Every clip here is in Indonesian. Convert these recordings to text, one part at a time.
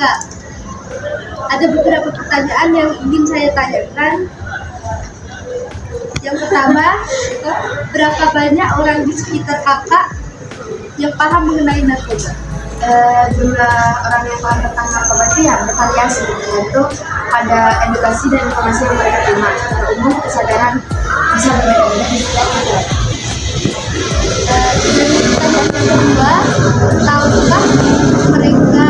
Kak, ada beberapa pertanyaan yang ingin saya tanyakan. Yang pertama, berapa banyak orang di sekitar kakak yang paham mengenai narkoba? Jumlah orang yang paham tentang narkoba itu ya bervariasi, tergantung pada edukasi dan informasi yang mereka terima. Secara umum kesadaran bisa berbeda-beda. Dan pertanyaan yang kedua, tahukah mereka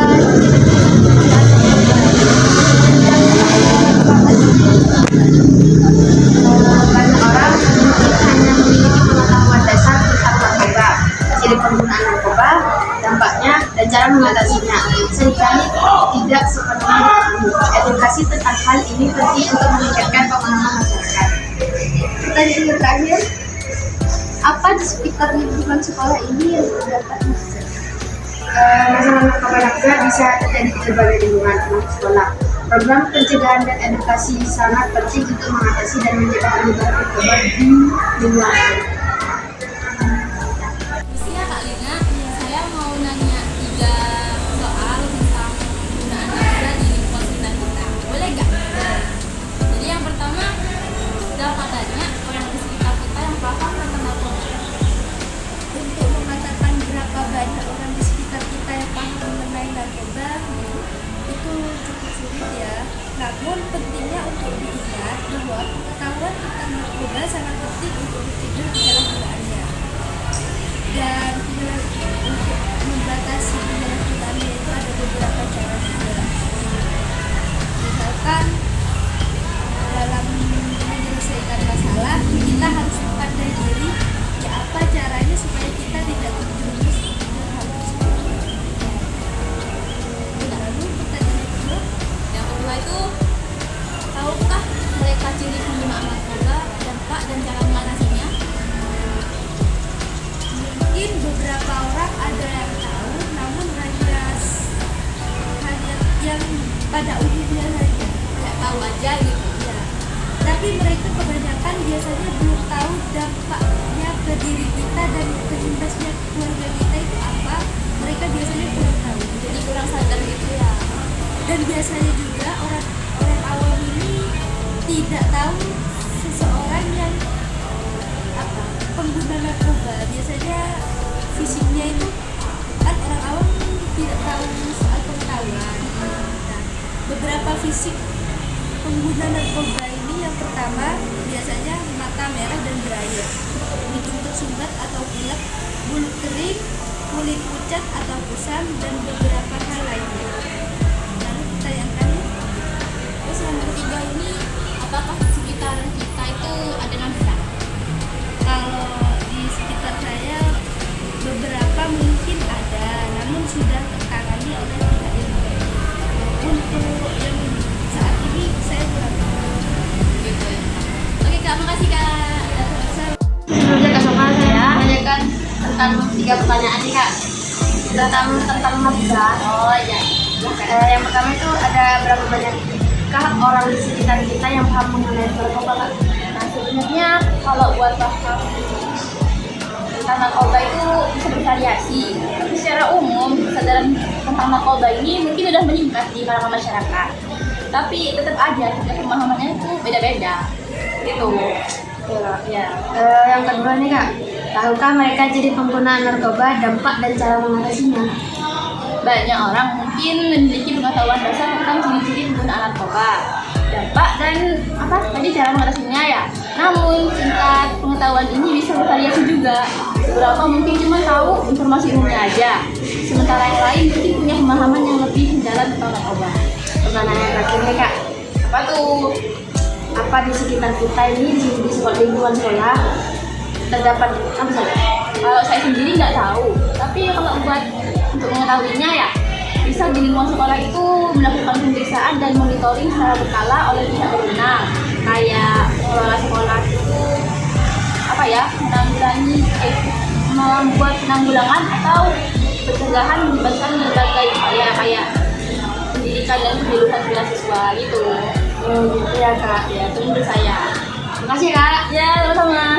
Banyak orang mungkin hanya memiliki pengetahuan dasar tentang narkoba, ciri penggunaan narkoba, dampaknya, dan cara mengatasinya. Seringkali tidak sepenuhnya dipahami. Edukasi tentang hal ini penting untuk meningkatkan pemahaman masyarakat. pertanyaan yang terakhir, apa di sekitar lingkungan sekolah ini yang terdapat masalah? Masalah narkoba narkoba bisa terjadi di berbagai lingkungan termasuk sekolah. Program pencegahan dan edukasi sangat penting untuk mengatasi dan mencegah penyebaran narkoba di lingkungan. Ya Kak Lina, saya mau nanya 3 soal tentang penggunaan narkoba di lingkungan sekitar kita. Boleh nggak? Jadi yang pertama, berapa banyak orang di sekitar kita yang paham tentang narkoba? Untuk mengatakan berapa banyak orang di sekitar kita yang paham mengenai narkoba itu cukup sulit ya. Namun pentingnya untuk diingat bahwa pengetahuan tentang narkoba sangat penting untuk mencegah penyalahgunaannya. Dan untuk membatasi penyalahgunaannya itu ada beberapa cara juga. Misalkan dalam menyelesaikan masalah kita harus pandai diri ya apa caranya supaya kita tidak terjerumus ke hal tersebut. Lalu pertanyaan kedua, Yang kedua itu, tahukah mereka ciri penggunaan narkoba, dampak dan cara mengatasinya? mungkin beberapa orang ada yang tahu, namun hanya yang pada umumnya saja. Kayak tahu aja gitu. Ya. Tapi mereka kebanyakan biasanya belum tahu dampaknya ke diri kita dan ke imbasnya ke keluarga kita itu apa. Mereka biasanya kurang tahu. Jadi kurang sadar gitu ya. Dan biasanya juga orang awam ini tidak tahu seseorang yang pengguna narkoba. Biasanya fisiknya itu kan orang awam tidak tahu soal pengetahuan. Nah, beberapa fisik pengguna narkoba ini yang pertama biasanya mata merah dan berair, hidung tersumbat atau pilek, bulu kering, kulit pucat atau kusam, dan beberapa hal lainnya. Lalu pertanyaan kami, Terus yang ketiga ini, apakah di sekitar kita itu ada narkoba? kalau di sekitar saya beberapa mungkin ada, namun sudah tertangani oleh pihak yang baik. Untuk yang saat ini saya kurang tahu. Gitu ya. Oke Kak, makasih Kak. Sebelumnya Kak Sofa, saya menanyakan tentang 3 pertanyaan nih Kak. Tentang narkoba. Oh iya. Yang pertama itu ada berapa banyakkah orang di sekitar kita yang paham mengenai narkoba Kak? Nah sebenarnya kalau buat paham tentang narkoba itu bisa bervariasi. Tapi secara umum kesadaran tentang narkoba ini mungkin sudah meningkat di kalangan masyarakat. Tapi tetap aja tingkat pemahamannya itu beda-beda. Gitu. Ya. Yang kedua nih Kak, tahukah mereka ciri penggunaan narkoba, dampak dan cara mengatasinya? Banyak orang mungkin memiliki pengetahuan dasar tentang ciri-ciri penggunaan narkoba, dampak dan tadi cara mengatasinya ya. Namun tingkat pengetahuan ini bisa bervariasi juga. Beberapa mungkin cuma tahu informasi umumnya aja, sementara yang lain mungkin punya pemahaman yang lebih mendalam tentang narkoba. Pertanyaan yang terakhir nih Kak, Apa tuh? apa di sekitar kita ini di sekolah lingkungan sekolah terdapat apa saja? Kalau saya sendiri nggak tahu, tapi kalau buat untuk mengetahuinya ya bisa di lingkungan sekolah itu melakukan pemeriksaan dan monitoring secara berkala oleh pihak berwenang, kayak pengelola sekolah itu membuat penanggulangan atau pencegahan melibatkan berbagai upaya kayak pendidikan dan pendidikan siswa gitu. Gitu ya Kak. Ya itu menurut saya. Terima kasih Kak. Ya sama-sama.